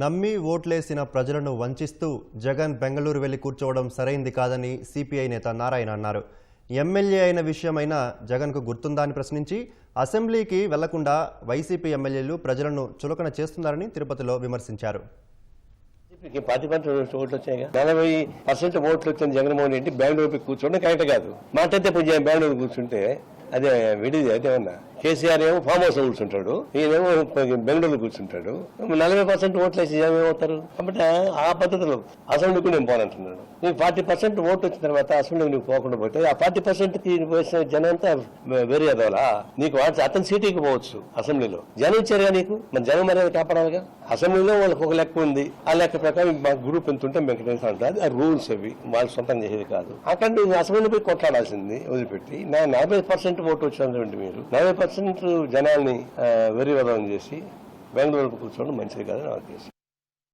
నమ్మి ఓట్లేసిన ప్రజలను వంచిస్తూ జగన్ బెంగళూరు వెళ్లి కూర్చోవడం సరైంది కాదని సిపిఐ నేత నారాయణ అన్నారు. ఎమ్మెల్యే అయిన విషయమైనా జగన్కు గుర్తుందా అని ప్రశ్నించి అసెంబ్లీకి వెళ్లకుండా వైసీపీ ఎమ్మెల్యేలు ప్రజలను చులకన చేస్తున్నారని తిరుపతిలో విమర్శించారు. 40% ఓట్లు వచ్చాయి. 40% ఓట్లు వచ్చింది జగన్మోహన్ రెడ్డి బెంగళూరు కూర్చోండి కరెక్ట్ కాదు. మాట్లాడితే బెంగళూరు కూర్చుంటే అదే విడిది అదేమన్నా. కేసీఆర్ ఏమో ఫామ్ హౌస్ కూర్చుంటాడు, ఈయనేమో బెంగళూరు కూర్చుంటాడు. 40% ఓట్లు వేసి ఏమవుతారు కాబట్టి ఆ పద్ధతిలో అసెంబ్లీకి నేను పోనంటున్నాడు. నీకు 40% ఓట్లు వచ్చిన తర్వాత అసెంబ్లీకి నువ్వు పోకుండా పోతే ఆ 40%కి వేసిన జనం అంతా వేరే అదవలా. నీకు అతని సీటుకి పోవచ్చు అసెంబ్లీలో. జనం ఇచ్చారుగా నీకు, మన జనం మర్యాద కాపాడాలిగా. అసెంబ్లీలో వాళ్ళకి ఒక లెక్క ఉంది, ఆ లెక్క ప్రకారం మా గ్రూప్ ఎంత ఉంటే మేము ఎంత ఉంటుంది. ఆ రూల్స్ అవి వాళ్ళు సొంతం చేసేది కాదు. అక్కడ నువ్వు అసెంబ్లీ పోయి కొట్లాడాల్సింది వదిలిపెట్టి 40% ఓటు వచ్చినటువంటి మీరు 40% జనాల్ని వెర్రివదనం చేసి బెంగళూరు కూర్చోవడం మంచిది కాదని నా ఉద్దేశం.